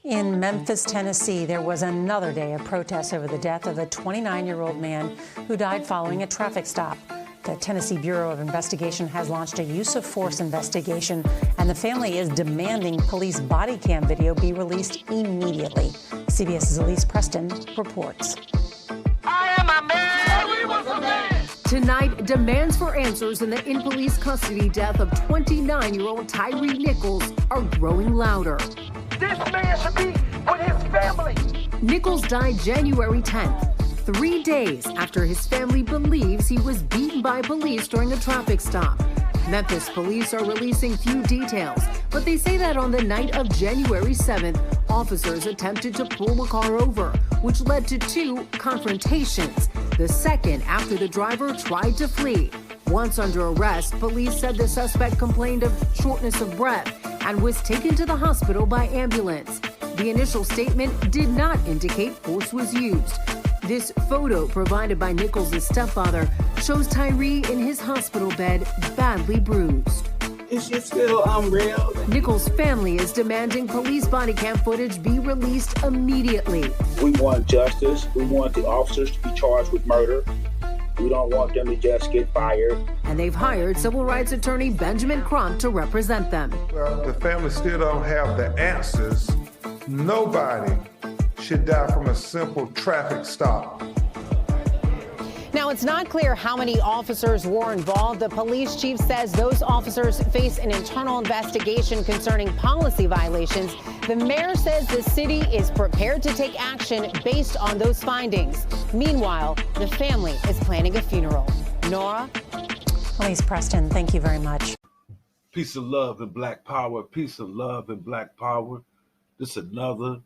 In Memphis, Tennessee, there was another day of protests over the death of a 29-year-old man who died following a traffic stop. The Tennessee Bureau of Investigation has launched a use of force investigation, and the family is demanding police body cam video be released immediately. CBS's Elise Preston reports. I am a man. We was a man. Tonight, demands for answers in the in-police custody death of 29-year-old Tyre Nichols are growing louder. This man should be with his family. Nichols died January 10th, 3 days after his family believes he was beaten by police during a traffic stop. Memphis police are releasing few details, but they say that on the night of January 7th, officers attempted to pull a car over, which led to 2 confrontations. The second after the driver tried to flee. Once under arrest, police said the suspect complained of shortness of breath and was taken to the hospital by ambulance. The initial statement did not indicate force was used. This photo provided by Nichols' stepfather shows Tyre in his hospital bed, badly bruised. It's just feel unreal. Nichols' family is demanding police body cam footage be released immediately. We want justice. We want the officers to be charged with murder. We don't want them to just get fired. And they've hired civil rights attorney Benjamin Crump to represent them. Well, the family still don't have the answers. Nobody should die from a simple traffic stop. Now, it's not clear how many officers were involved. The police chief says those officers face an internal investigation concerning policy violations. The mayor says the city is prepared to take action based on those findings. Meanwhile, the family is planning a funeral. Nora? Elise Preston, thank you very much. Peace of love and black power. Peace of love and black power. This is another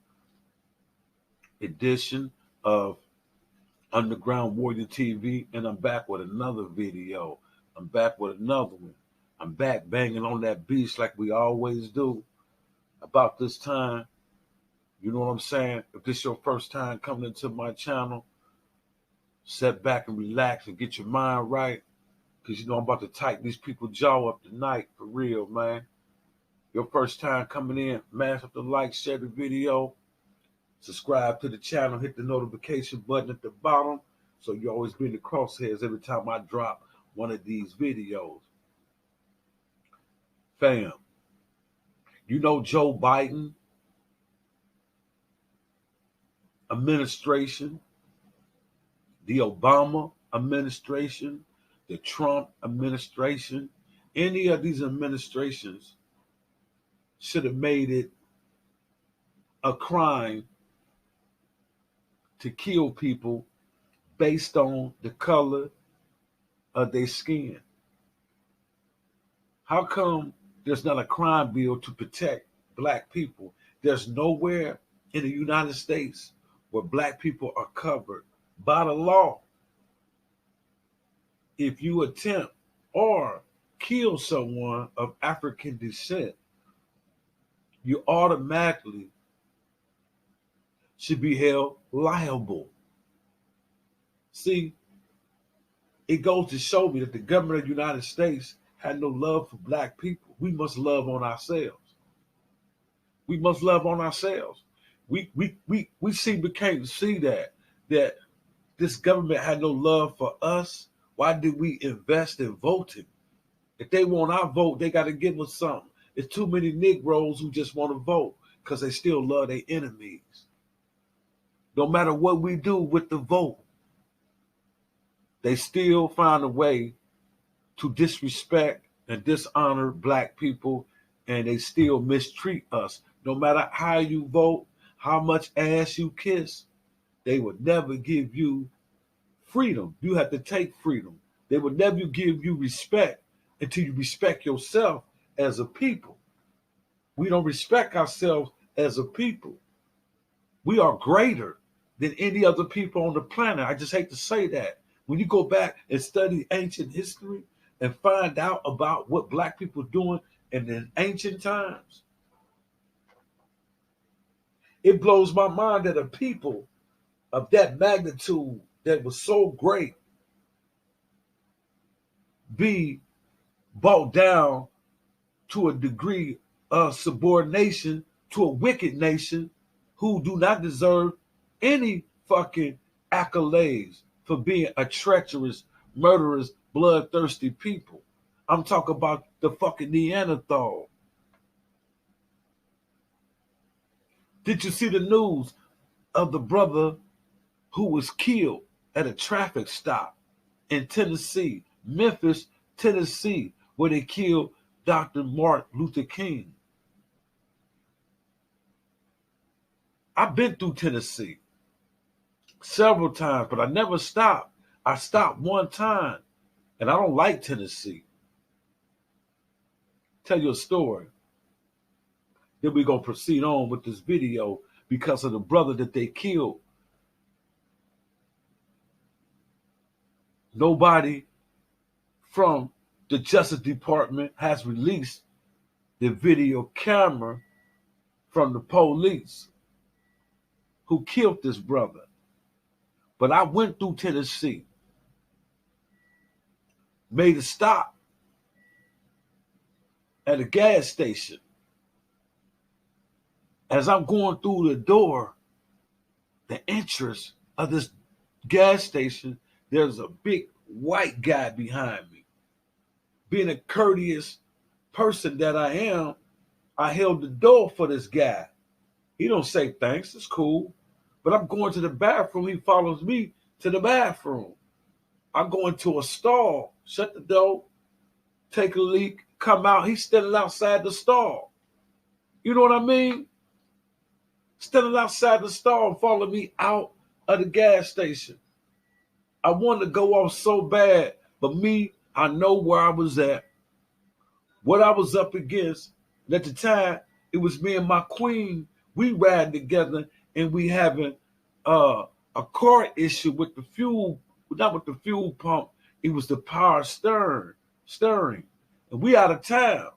edition of Underground Warrior TV, and I'm back with another video. I'm back with another one. I'm back banging on that beach like we always do. About this time, you know what I'm saying? If this is your first time coming into my channel, sit back and relax and get your mind right, because you know I'm about to tighten these people's jaw up tonight, for real, man. Your first time coming in, smash up the like, share the video, subscribe to the channel, hit the notification button at the bottom so you always be in the crosshairs every time I drop one of these videos. Fam, you know Joe Biden administration, the Obama administration, the Trump administration, any of these administrations should have made it a crime to kill people based on the color of their skin. How come there's not a crime bill to protect black people? There's nowhere in the United States where black people are covered by the law. If you attempt or kill someone of African descent, you automatically should be held liable. See, it goes to show me that the government of the United States had no love for black people. We must love on ourselves. We must love on ourselves. We became to see that this government had no love for us. Why did we invest in voting? If they want our vote, they got to give us something. It's too many Negroes who just want to vote because they still love their enemies. No matter what we do with the vote, they still find a way to disrespect and dishonor black people, and they still mistreat us. No matter how you vote, how much ass you kiss, they would never give you freedom. You have to take freedom. They would never give you respect until you respect yourself as a people. We don't respect ourselves as a people. We are greater than any other people on the planet. I just hate to say that. When you go back and study ancient history and find out about what black people were doing in the ancient times, it blows my mind that a people of that magnitude that was so great be brought down to a degree of subordination to a wicked nation who do not deserve any fucking accolades for being a treacherous, murderous, bloodthirsty people. I'm talking about the fucking Neanderthal. Did you see the news of the brother who was killed at a traffic stop in Tennessee, Memphis, Tennessee, where they killed Dr. Martin Luther King? I've been through Tennessee several times, but I never stopped. I stopped one time, and I don't like Tennessee. Tell you a story. Then we're going to proceed on with this video because of the brother that they killed. Nobody from the Justice Department has released the video camera from the police who killed this brother. But I went through Tennessee, made a stop at a gas station. As I'm going through the door, the entrance of this gas station, there's a big white guy behind me. Being a courteous person that I am, I held the door for this guy. He don't say thanks, it's cool. But I'm going to the bathroom, he follows me to the bathroom. I go into a stall, shut the door, take a leak, come out, he's standing outside the stall. You know what I mean? Standing outside the stall and following me out of the gas station. I wanted to go off so bad, but me, I know where I was at, what I was up against. And at the time, it was me and my queen. We riding together and we having a car issue with the fuel, not with the fuel pump. It was the power steering. And we out of town,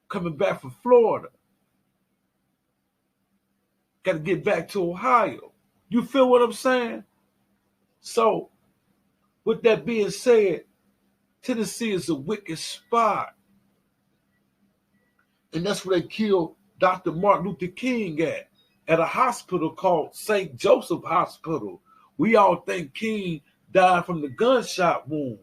coming back from Florida. Got to get back to Ohio. You feel what I'm saying? So, with that being said, Tennessee is a wicked spot. And that's where they killed Dr. Martin Luther King at a hospital called St. Joseph Hospital. We all think King died from the gunshot wound.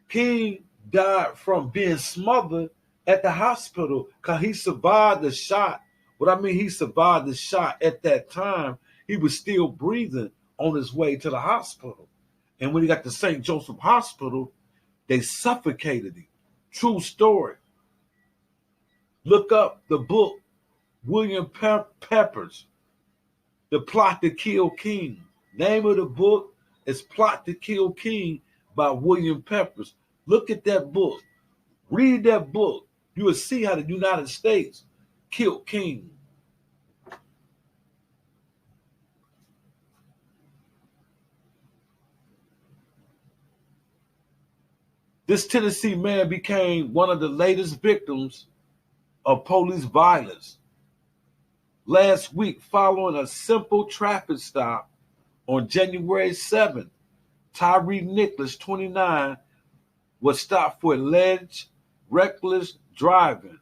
King died from being smothered at the hospital because he survived the shot. What I mean, he survived the shot at that time. He was still breathing on his way to the hospital. And when he got to St. Joseph Hospital, they suffocated him. True story. Look up the book, William Pepper's, The Plot to Kill King. Name of the book is Plot to Kill King by William Peppers. Look at that book. Read that book. You will see how the United States killed King. This Tennessee man became one of the latest victims of police violence. Last week, following a simple traffic stop on January 7th, Tyre Nichols, 29, was stopped for alleged reckless driving,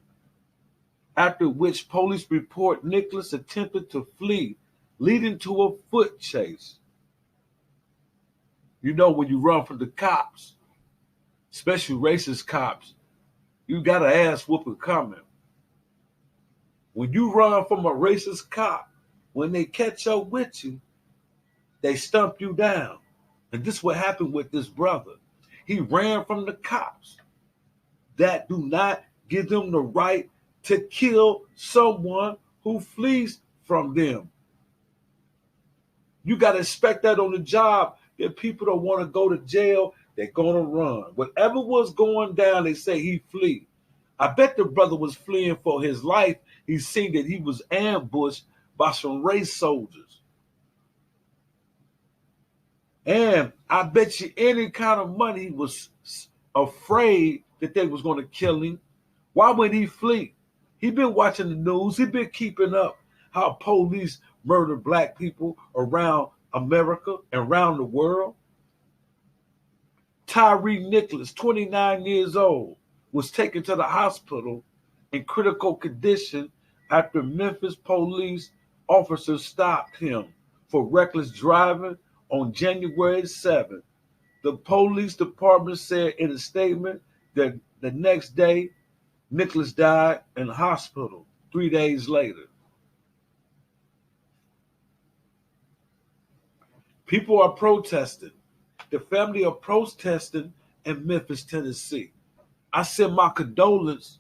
after which police report Nichols attempted to flee, leading to a foot chase. You know, when you run from the cops, especially racist cops, you got an ass whooping coming. When you run from a racist cop, when they catch up with you, they stump you down. And this is what happened with this brother. He ran from the cops that do not give them the right to kill someone who flees from them. You got to expect that on the job, that people don't want to go to jail, they're going to run. Whatever was going down, they say he flee. I bet the brother was fleeing for his life. He seen that he was ambushed by some race soldiers. And I bet you any kind of money he was afraid that they was going to kill him. Why would he flee? He been watching the news. He been keeping up how police murder black people around America and around the world. Tyre Nichols, 29 years old, was taken to the hospital in critical condition after Memphis police officers stopped him for reckless driving on January 7th. The police department said in a statement that the next day, Nichols died in the hospital 3 days later. People are protesting. The family are protesting in Memphis, Tennessee. I send my condolences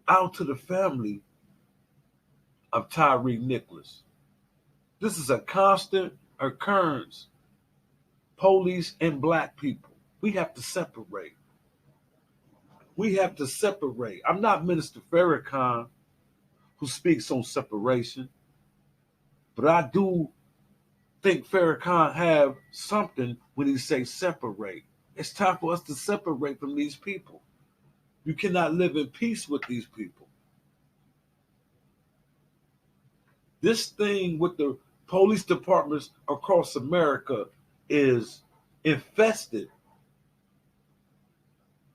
out to the family of Tyre Nichols. This is a constant occurrence. Police and black people. We have to separate. We have to separate. I'm not Minister Farrakhan who speaks on separation, but I do think Farrakhan have something when he says separate. It's time for us to separate from these people. You cannot live in peace with these people. This thing with the police departments across America is infested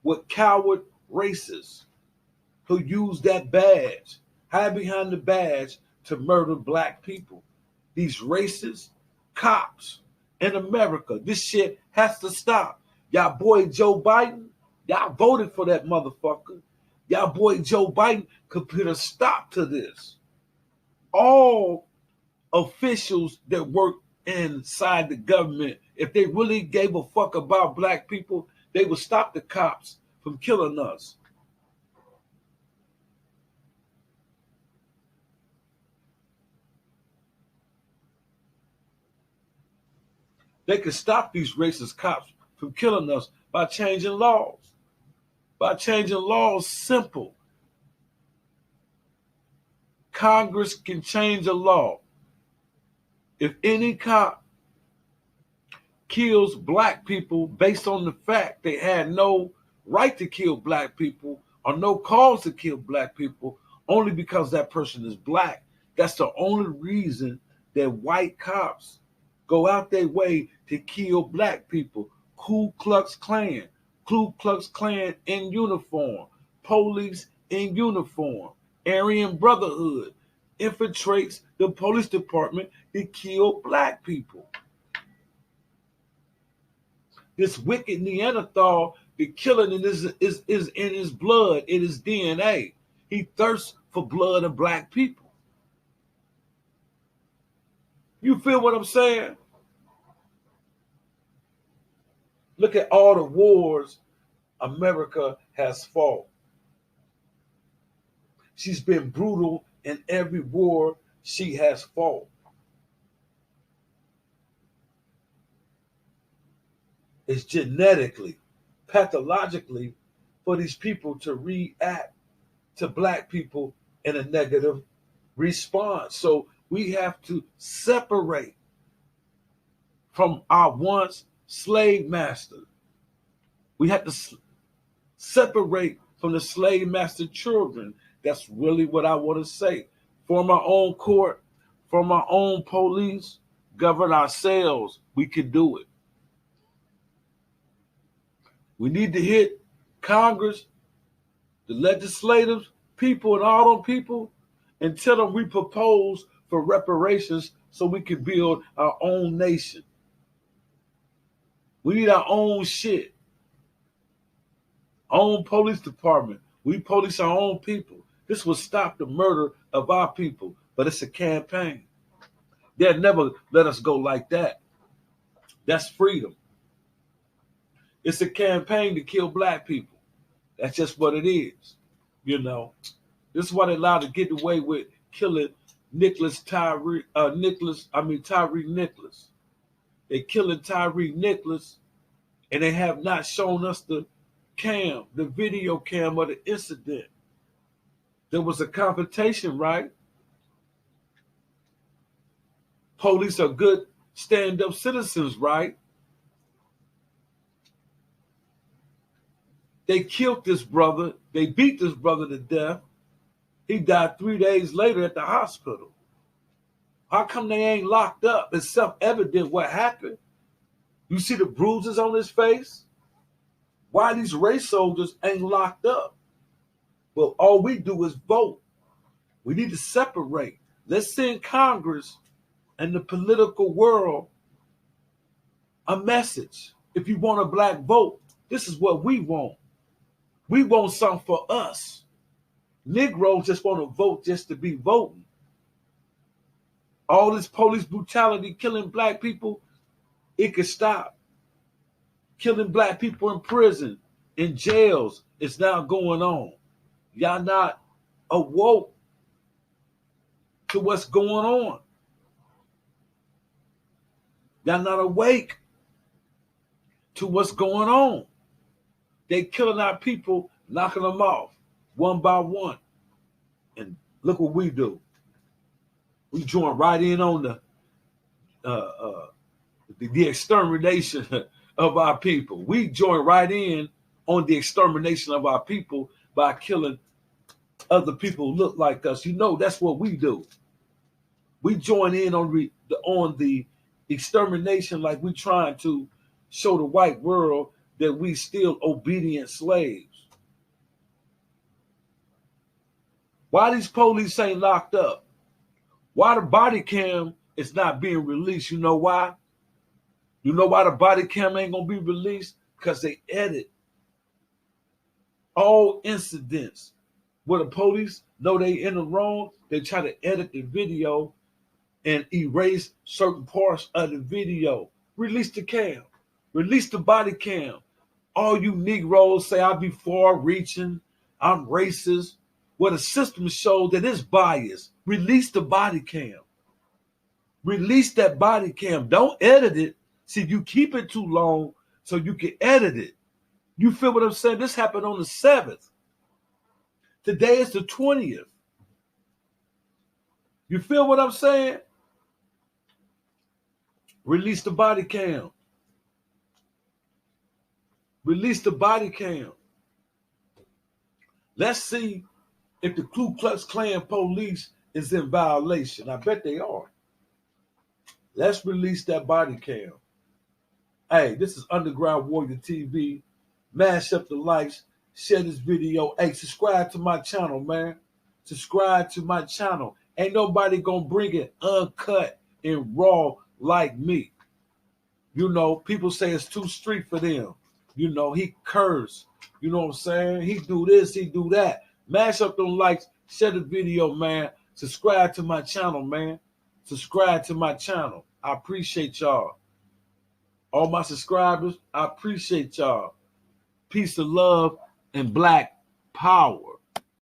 with coward racists who use that badge, hide behind the badge to murder black people. These racist cops in America, this shit has to stop. Y'all boy Joe Biden, y'all voted for that motherfucker. Y'all boy Joe Biden could put a stop to this. All officials that work inside the government, if they really gave a fuck about black people, they would stop the cops from killing us. They could stop these racist cops from killing us by changing laws. By changing laws, simple. Congress can change a law. If any cop kills black people based on the fact they had no right to kill black people or no cause to kill black people, only because that person is black, that's the only reason that white cops go out their way to kill black people. Ku Klux Klan in uniform, police in uniform, Aryan Brotherhood infiltrates the police department to kill black people. This wicked Neanderthal, the killing is in his blood, in his DNA. He thirsts for blood of black people. You feel what I'm saying? Look at all the wars America has fought. She's been brutal in every war she has fought. It's genetically, pathologically for these people to react to black people in a negative response. So we have to separate from our once slave master. We have to separate from the slave master children. That's really what I want to say. Form our own court, form our own police, govern ourselves. We can do it. We need to hit Congress, the legislative people, and all them people, and tell them we propose for reparations so we can build our own nation. We need our own shit. Own police department. We police our own people. This will stop the murder of our people, but it's a campaign. They'll never let us go like that. That's freedom. It's a campaign to kill black people. That's just what it is. You know, this is why they allowed to get away with killing Tyre Nichols. They killing Tyre Nichols, and they have not shown us the video cam of the incident. There was a confrontation, right? Police are good stand-up citizens, right? They killed this brother. They beat this brother to death. He died 3 days later at the hospital. How come they ain't locked up? It's self-evident what happened. You see the bruises on his face? Why these race soldiers ain't locked up? But all we do is vote. We need to separate. Let's send Congress and the political world a message. If you want a black vote, this is what we want. We want something for us. Negroes just want to vote just to be voting. All this police brutality killing black people, it could stop. Killing black people in prison, in jails, is now going on. Y'all not awoke to what's going on. Y'all not awake to what's going on. They killing our people, knocking them off one by one. And look what we do. We join right in on the extermination of our people. We join right in on the extermination of our people by killing other people who look like us. You know, that's what we do. We join in on the extermination, like we trying to show the white world that we still obedient slaves. Why these police ain't locked up? Why the body cam is not being released? You know why? You know why the body cam ain't gonna be released? Because they edit all incidents where the police know they in the wrong. They try to edit the video and erase certain parts of the video. Release the cam. Release the body cam. All you Negroes say I be far-reaching, I'm racist. Well, the system shows that it's biased. Release the body cam. Release that body cam. Don't edit it. See, you keep it too long so you can edit it. You feel what I'm saying? This happened on the 7th. Today is the 20th. You feel what I'm saying? Release the body cam. Release the body cam. Let's see if the Ku Klux Klan police is in violation. I bet they are. Let's release that body cam. Hey, this is Underground Warrior TV. Mash up the likes, share this video. Hey, subscribe to my channel, man. Subscribe to my channel. Ain't nobody gonna bring it uncut and raw like me. You know, people say it's too street for them. You know, he curse. You know what I'm saying? He do this, he do that. Mash up them likes, share the video, man. Subscribe to my channel, man. Subscribe to my channel. I appreciate y'all. All my subscribers, I appreciate y'all. Peace of love and black power.